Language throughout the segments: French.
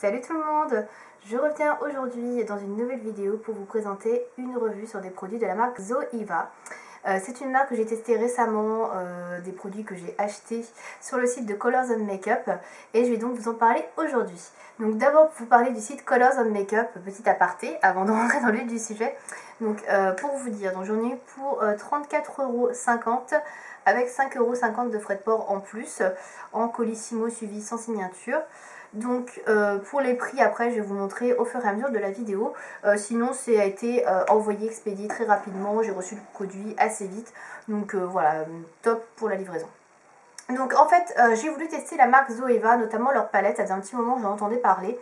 Salut tout le monde! Je reviens aujourd'hui dans une nouvelle vidéo pour vous présenter une revue sur des produits de la marque Zoeva. C'est une marque que j'ai testée récemment, des produits que j'ai achetés sur le site de Colors & Makeup et je vais donc vous en parler aujourd'hui. Donc d'abord pour vous parler du site Colors & Makeup, petit aparté avant de rentrer dans le vif du sujet. Donc pour vous dire, j'en ai eu pour 34,50 € avec 5,50 € de frais de port en plus, en colissimo suivi sans signature. Donc pour les prix après je vais vous montrer au fur et à mesure de la vidéo, sinon ça a été envoyé, expédié très rapidement, j'ai reçu le produit assez vite, donc voilà, top pour la livraison. Donc en fait j'ai voulu tester la marque Zoeva, notamment leur palette, ça faisait un petit moment que j'en entendais parler.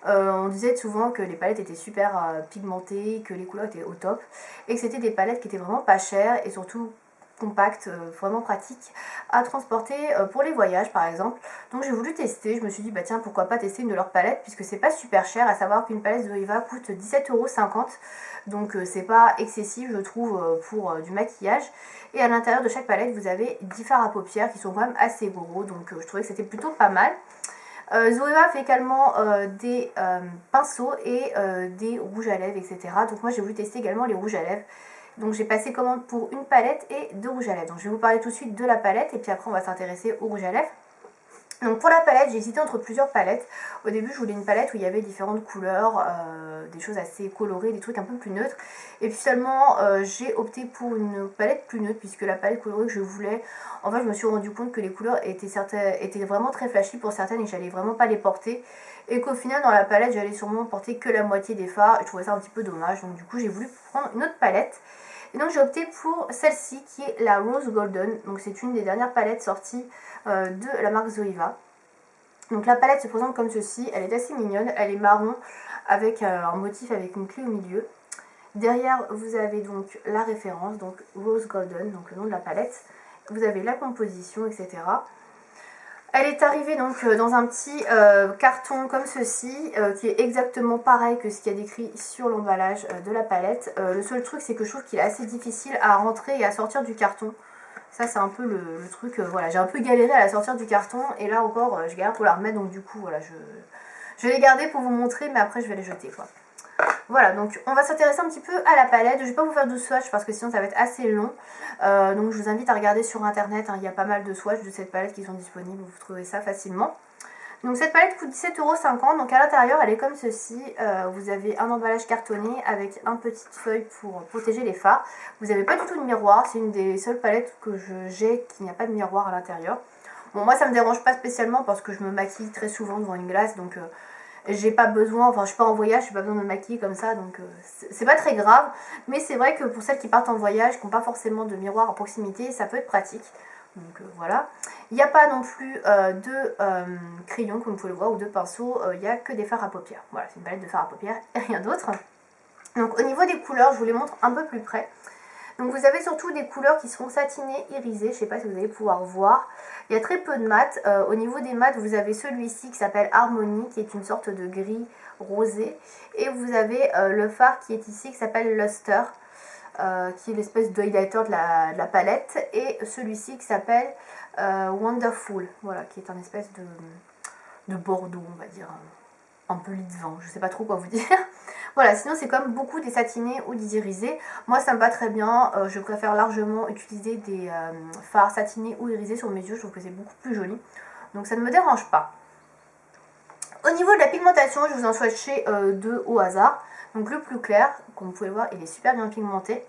On disait souvent que les palettes étaient super pigmentées, que les couleurs étaient au top, et que c'était des palettes qui étaient vraiment pas chères et surtout compact, vraiment pratique à transporter pour les voyages par exemple. Donc j'ai voulu tester, je me suis dit bah tiens pourquoi pas tester une de leurs palettes puisque c'est pas super cher, à savoir qu'une palette Zoeva coûte 17,50 €, donc c'est pas excessif je trouve pour du maquillage. Et à l'intérieur de chaque palette vous avez 10 fards à paupières qui sont quand même assez gros, donc je trouvais que c'était plutôt pas mal. Zoeva fait également des pinceaux et des rouges à lèvres, etc. Donc moi j'ai voulu tester également les rouges à lèvres. Donc j'ai passé commande pour une palette et 2 rouges à lèvres. Donc je vais vous parler tout de suite de la palette et puis après on va s'intéresser aux rouges à lèvres. Donc pour la palette, j'ai hésité entre plusieurs palettes. Au début je voulais une palette où il y avait différentes couleurs, des choses assez colorées, des trucs un peu plus neutres. Et puis seulement j'ai opté pour une palette plus neutre puisque la palette colorée que je voulais, en fait je me suis rendu compte que les couleurs étaient vraiment très flashy pour certaines et que j'allais vraiment pas les porter. Et qu'au final dans la palette j'allais sûrement porter que la moitié des fards. Je trouvais ça un petit peu dommage, donc du coup j'ai voulu prendre une autre palette. Et donc j'ai opté pour celle-ci qui est la Rose Golden. Donc c'est une des dernières palettes sorties de la marque Zoeva. Donc la palette se présente comme ceci, elle est assez mignonne, elle est marron avec un motif avec une clé au milieu. Derrière vous avez donc la référence, donc Rose Golden, donc le nom de la palette. Vous avez la composition, etc. Elle est arrivée donc dans un petit carton comme ceci, qui est exactement pareil que ce qu'il y a décrit sur l'emballage de la palette. Le seul truc c'est que je trouve qu'il est assez difficile à rentrer et à sortir du carton. Ça c'est un peu le truc, voilà, j'ai un peu galéré à la sortir du carton et là encore je galère pour la remettre, donc du coup voilà, je vais les garder pour vous montrer mais après je vais les jeter quoi. Voilà, donc on va s'intéresser un petit peu à la palette. Je ne vais pas vous faire de swatch parce que sinon ça va être assez long. Donc je vous invite à regarder sur internet, hein, il y a pas mal de swatchs de cette palette qui sont disponibles, vous trouvez ça facilement. Donc cette palette coûte 17,50 €, donc à l'intérieur elle est comme ceci, vous avez un emballage cartonné avec une petite feuille pour protéger les fards. Vous n'avez pas du tout de miroir, c'est une des seules palettes que j'ai qui n'y a pas de miroir à l'intérieur. Bon moi ça me dérange pas spécialement parce que je me maquille très souvent devant une glace, donc j'ai pas besoin, enfin je suis pas en voyage, j'ai pas besoin de me maquiller comme ça, donc c'est pas très grave. Mais c'est vrai que pour celles qui partent en voyage, qui n'ont pas forcément de miroir à proximité, ça peut être pratique. Donc voilà. Il n'y a pas non plus de crayons comme vous pouvez le voir ou de pinceaux, il n'y a que des fards à paupières. Voilà, c'est une palette de fards à paupières et rien d'autre. Donc au niveau des couleurs, je vous les montre un peu plus près. Donc vous avez surtout des couleurs qui seront satinées, irisées, je ne sais pas si vous allez pouvoir voir. Il y a très peu de mat. Au niveau des mats, vous avez celui-ci qui s'appelle Harmony, qui est une sorte de gris rosé. Et vous avez le fard qui est ici, qui s'appelle Luster, qui est l'espèce d'highlighter de la palette. Et celui-ci qui s'appelle Wonderful, voilà, qui est un espèce de bordeaux, on va dire, un peu lit de vent, je sais pas trop quoi vous dire. Voilà, sinon c'est comme beaucoup des satinés ou des irisés. Moi ça me va très bien, je préfère largement utiliser des fards satinés ou irisés sur mes yeux, je trouve que c'est beaucoup plus joli. Donc ça ne me dérange pas. Au niveau de la pigmentation, je vous en swatché deux au hasard. Donc le plus clair, comme vous pouvez voir, il est super bien pigmenté.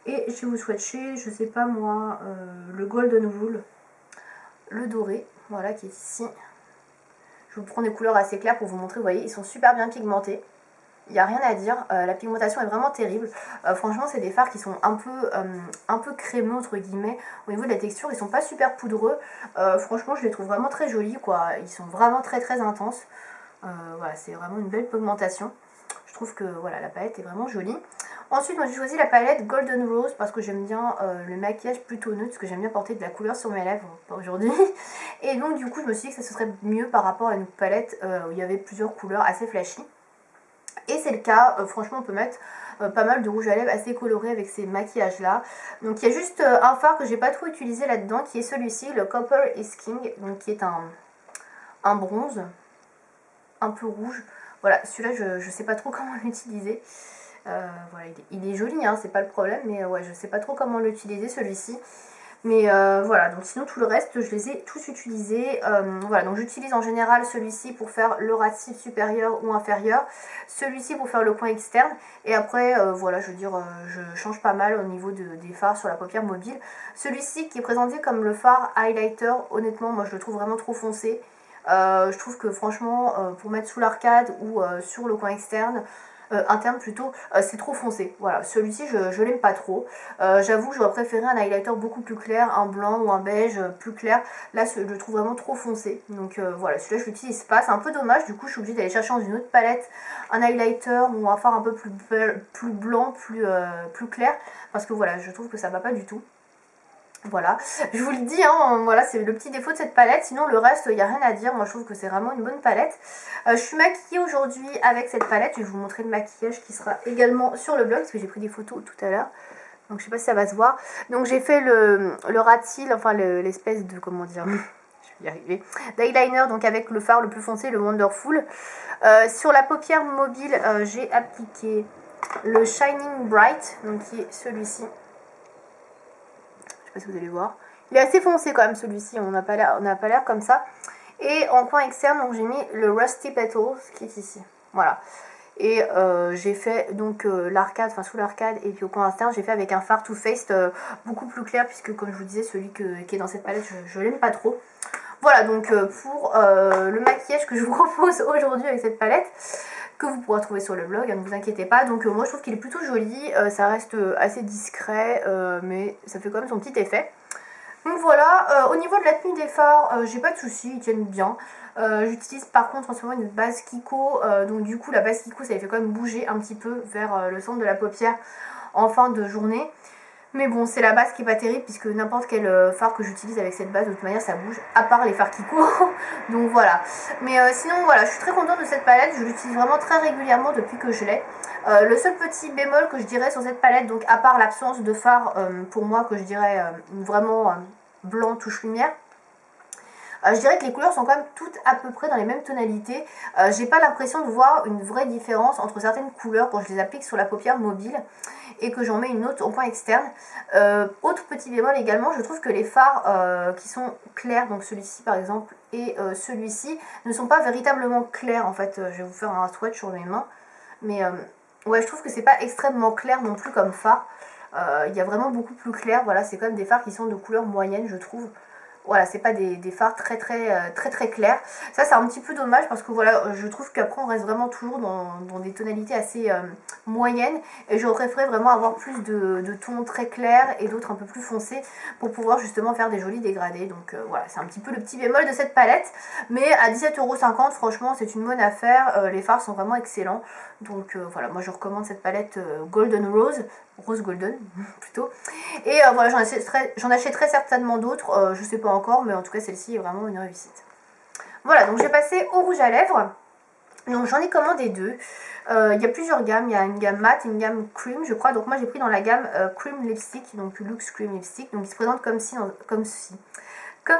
Et je vais vous swatcher, je sais pas moi, le Golden Wool, le doré, voilà qui est ici. Je vous prends des couleurs assez claires pour vous montrer, vous voyez, ils sont super bien pigmentés. Il n'y a rien à dire, la pigmentation est vraiment terrible. Franchement, c'est des fards qui sont un peu crémeux, entre guillemets. Au niveau de la texture, ils sont pas super poudreux. Franchement, je les trouve vraiment très jolis, quoi. Ils sont vraiment très très intenses. Voilà, c'est vraiment une belle pigmentation. Je trouve que voilà, la palette est vraiment jolie. Ensuite, moi j'ai choisi la palette Golden Rose parce que j'aime bien le maquillage plutôt neutre, parce que j'aime bien porter de la couleur sur mes lèvres, pas aujourd'hui. Et donc du coup, je me suis dit que ça serait mieux par rapport à une palette où il y avait plusieurs couleurs assez flashy. Et c'est le cas, franchement on peut mettre pas mal de rouge à lèvres assez coloré avec ces maquillages là. Donc il y a juste un fard que j'ai pas trop utilisé là-dedans qui est celui-ci, le Copper is King, donc qui est un bronze. un peu rouge. Voilà, celui-là je sais pas trop comment l'utiliser. Voilà, il est joli, hein, c'est pas le problème, mais ouais, je sais pas trop comment l'utiliser celui-ci. Mais voilà, donc sinon tout le reste, je les ai tous utilisés. Voilà, donc j'utilise en général celui-ci pour faire le ras de cils supérieur ou inférieur, celui-ci pour faire le coin externe. Et après, voilà, je veux dire, je change pas mal au niveau des fards sur la paupière mobile. Celui-ci qui est présenté comme le fard highlighter, honnêtement, moi je le trouve vraiment trop foncé. Je trouve que franchement, pour mettre sous l'arcade ou sur le coin externe, interne plutôt, c'est trop foncé. Voilà, celui-ci je l'aime pas trop. J'avoue que j'aurais préféré un highlighter beaucoup plus clair, un blanc ou un beige plus clair. Là je le trouve vraiment trop foncé. Donc voilà, celui-là je l'utilise pas. C'est un peu dommage, du coup je suis obligée d'aller chercher dans une autre palette un highlighter ou un fard un peu plus blanc, plus clair. Parce que voilà, je trouve que ça va pas du tout. Voilà, je vous le dis, hein, voilà, c'est le petit défaut de cette palette. Sinon le reste, il n'y a rien à dire. Moi je trouve que c'est vraiment une bonne palette. Je suis maquillée aujourd'hui avec cette palette. Je vais vous montrer le maquillage qui sera également sur le blog, parce que j'ai pris des photos tout à l'heure. Donc je sais pas si ça va se voir. Donc j'ai fait le ras de cils, enfin l'espèce de, comment dire, je vais y arriver, d'eyeliner, donc avec le fard le plus foncé, le Wonderful. Sur la paupière mobile, j'ai appliqué le Shining Bright, donc qui est celui-ci. Je sais pas si vous allez voir. Il est assez foncé quand même celui-ci, on n'a pas l'air comme ça. Et en coin externe, donc j'ai mis le Rusty Petals qui est ici. Voilà. Et j'ai fait donc l'arcade, enfin sous l'arcade, et puis au coin externe, j'ai fait avec un fard Too Faced beaucoup plus clair, puisque comme je vous disais, celui qui est dans cette palette, je l'aime pas trop. Voilà, donc pour le maquillage que je vous propose aujourd'hui avec cette palette, que vous pourrez trouver sur le blog, hein, ne vous inquiétez pas. Donc moi je trouve qu'il est plutôt joli, ça reste assez discret, mais ça fait quand même son petit effet. Donc voilà, au niveau de la tenue des fards, j'ai pas de soucis, ils tiennent bien. J'utilise par contre en ce moment une base Kiko, donc du coup la base Kiko ça les fait quand même bouger un petit peu vers le centre de la paupière en fin de journée. Mais bon, c'est la base qui est pas terrible, puisque n'importe quel fard que j'utilise avec cette base, de toute manière ça bouge, à part les fards Kiko. Donc voilà. Mais sinon voilà, je suis très contente de cette palette, je l'utilise vraiment très régulièrement depuis que je l'ai. Le seul petit bémol que je dirais sur cette palette, donc à part l'absence de fard pour moi, que je dirais vraiment blanc touche lumière, je dirais que les couleurs sont quand même toutes à peu près dans les mêmes tonalités. J'ai pas l'impression de voir une vraie différence entre certaines couleurs quand je les applique sur la paupière mobile et que j'en mets une autre au point externe. Autre petit bémol également, je trouve que les fards qui sont clairs, donc celui-ci par exemple et celui-ci, ne sont pas véritablement clairs. En fait, je vais vous faire un swatch sur mes mains, mais ouais, je trouve que c'est pas extrêmement clair non plus comme fard. Il y a vraiment beaucoup plus clair. Voilà, c'est quand même des fards qui sont de couleur moyenne, je trouve. Voilà, c'est pas des fards très clairs. Ça c'est un petit peu dommage, parce que voilà, je trouve qu'après on reste vraiment toujours dans des tonalités assez moyennes, et j'aurais préféré vraiment avoir plus de tons très clairs et d'autres un peu plus foncés pour pouvoir justement faire des jolis dégradés. Donc voilà, c'est un petit peu le petit bémol de cette palette, mais à 17,50 €, franchement c'est une bonne affaire. Les fards sont vraiment excellents. Donc voilà, moi je recommande cette palette Golden Rose Golden plutôt. Et voilà, j'en achèterai certainement d'autres, je sais pas encore, mais en tout cas celle-ci est vraiment une réussite. Voilà, donc j'ai passé au rouge à lèvres. Donc j'en ai commandé deux. Il y a plusieurs gammes, il y a une gamme mat et une gamme cream je crois. Donc moi j'ai pris dans la gamme cream lipstick, donc Luxe cream lipstick. Donc il se présente comme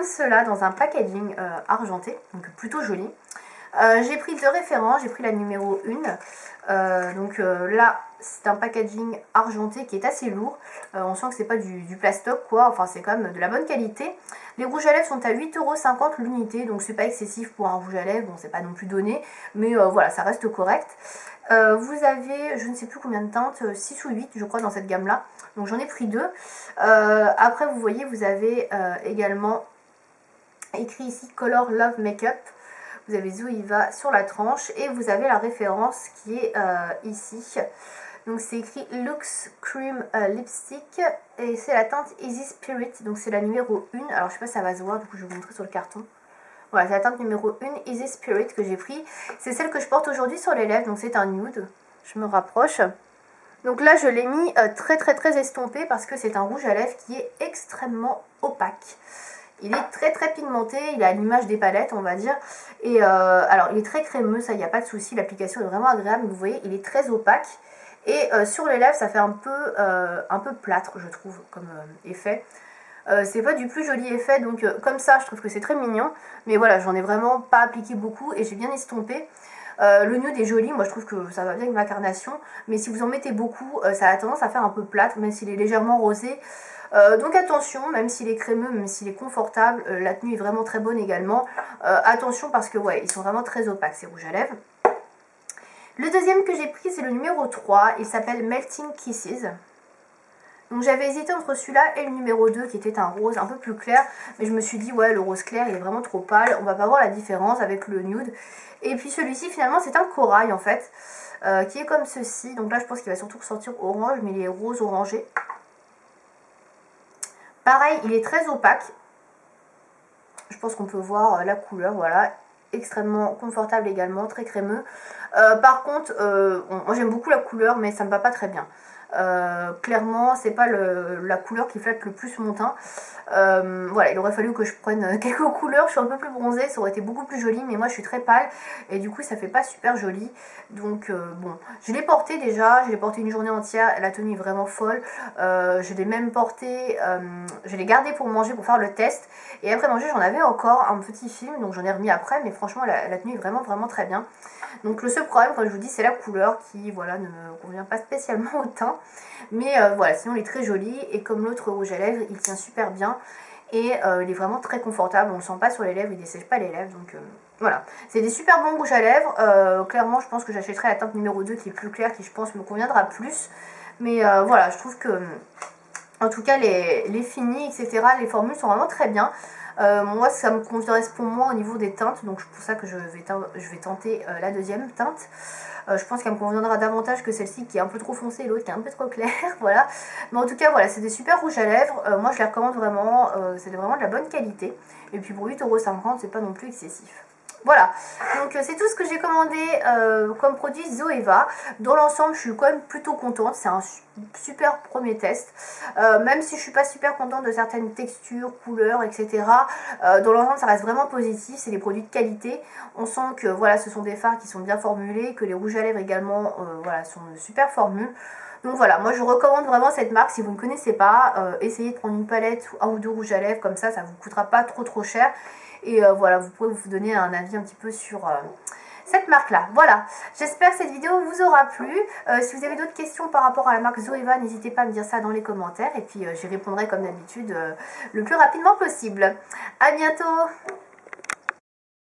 cela dans un packaging argenté, donc plutôt joli. J'ai pris deux références, j'ai pris la numéro 1. Là c'est un packaging argenté qui est assez lourd. On sent que c'est pas du plastoc quoi, enfin c'est quand même de la bonne qualité. Les rouges à lèvres sont à 8,50 € l'unité, donc c'est pas excessif pour un rouge à lèvres, bon c'est pas non plus donné, mais voilà, ça reste correct. Vous avez, je ne sais plus combien de teintes, 6 ou 8 je crois dans cette gamme là, donc j'en ai pris deux. Après vous voyez, vous avez également écrit ici Color Love Makeup. Vous avez Zoeva sur la tranche et vous avez la référence qui est ici. Donc c'est écrit Luxe Cream Lipstick et c'est la teinte Easy Spirit, donc c'est la numéro 1. Alors je sais pas si ça va se voir, du coup je vais vous montrer sur le carton. Voilà, c'est la teinte numéro 1 Easy Spirit que j'ai pris. C'est celle que je porte aujourd'hui sur les lèvres, donc c'est un nude. Je me rapproche. Donc là je l'ai mis très estompé parce que c'est un rouge à lèvres qui est extrêmement opaque. Il est très pigmenté, il a l'image des palettes on va dire. Et alors il est très crémeux, ça il n'y a pas de souci, l'application est vraiment agréable. Vous voyez, il est très opaque. Et sur les lèvres ça fait un peu plâtre je trouve comme effet. c'est pas du plus joli effet, donc comme ça je trouve que c'est très mignon, mais voilà, j'en ai vraiment pas appliqué beaucoup et j'ai bien estompé. Le nude est joli, moi je trouve que ça va bien avec ma carnation, mais si vous en mettez beaucoup, ça a tendance à faire un peu plate, même s'il est légèrement rosé. Donc attention, même s'il est crémeux, même s'il est confortable, la tenue est vraiment très bonne également. Attention parce que ouais, ils sont vraiment très opaques ces rouges à lèvres. Le deuxième que j'ai pris, c'est le numéro 3, il s'appelle Melting Kisses. Donc j'avais hésité entre celui-là et le numéro 2 qui était un rose un peu plus clair, mais je me suis dit ouais, le rose clair il est vraiment trop pâle, on va pas voir la différence avec le nude. Et puis celui-ci finalement c'est un corail en fait, qui est comme ceci. Donc là je pense qu'il va surtout ressortir orange, mais il est rose orangé. Pareil, il est très opaque, je pense qu'on peut voir la couleur, voilà, extrêmement confortable également, très crémeux. Par contre, moi j'aime beaucoup la couleur, mais ça me va pas très bien. Clairement, c'est pas la couleur qui flatte le plus mon teint. Voilà, il aurait fallu que je prenne quelques couleurs. Je suis un peu plus bronzée, ça aurait été beaucoup plus joli, mais moi je suis très pâle et du coup ça fait pas super joli. Donc bon, je l'ai porté déjà, je l'ai porté une journée entière, la tenue est vraiment folle. Je l'ai même porté, je l'ai gardé pour manger, pour faire le test. Et après manger, j'en avais encore un petit film, donc j'en ai remis après, mais franchement la tenue est vraiment très bien. Donc le seul problème, comme je vous dis, c'est la couleur qui voilà, ne me convient pas spécialement au teint. Mais voilà, sinon il est très joli et comme l'autre rouge à lèvres, il tient super bien. Et il est vraiment très confortable, on ne le sent pas sur les lèvres, il ne dessèche pas les lèvres. Donc voilà, c'est des super bons rouges à lèvres. Clairement, je pense que j'achèterai la teinte numéro 2 qui est plus claire, qui je pense me conviendra plus. Mais voilà, je trouve que en tout cas les finis, etc., les formules sont vraiment très bien. Moi ça me correspond moins au niveau des teintes, donc c'est pour ça que je vais tenter la deuxième teinte. Je pense qu'elle me conviendra davantage que celle-ci qui est un peu trop foncée et l'autre qui est un peu trop claire. Voilà. Mais en tout cas voilà, c'est des super rouges à lèvres. Moi je les recommande vraiment, c'est vraiment de la bonne qualité. Et puis pour 8,50 €, c'est pas non plus excessif. Voilà, donc c'est tout ce que j'ai commandé comme produit Zoeva. Dans l'ensemble, je suis quand même plutôt contente. C'est un super premier test. Même si je suis pas super contente de certaines textures, couleurs, etc. Dans l'ensemble, ça reste vraiment positif. C'est des produits de qualité. On sent que voilà, ce sont des fards qui sont bien formulés, que les rouges à lèvres également voilà, sont de super formules. Donc voilà, moi je recommande vraiment cette marque. Si vous ne connaissez pas, essayez de prendre une palette ou un ou deux rouges à lèvres, comme ça vous coûtera pas trop cher. Et voilà, vous pouvez vous donner un avis un petit peu sur cette marque là. Voilà, j'espère que cette vidéo vous aura plu. Si vous avez d'autres questions par rapport à la marque Zoeva, n'hésitez pas à me dire ça dans les commentaires. Et puis j'y répondrai comme d'habitude le plus rapidement possible. A bientôt.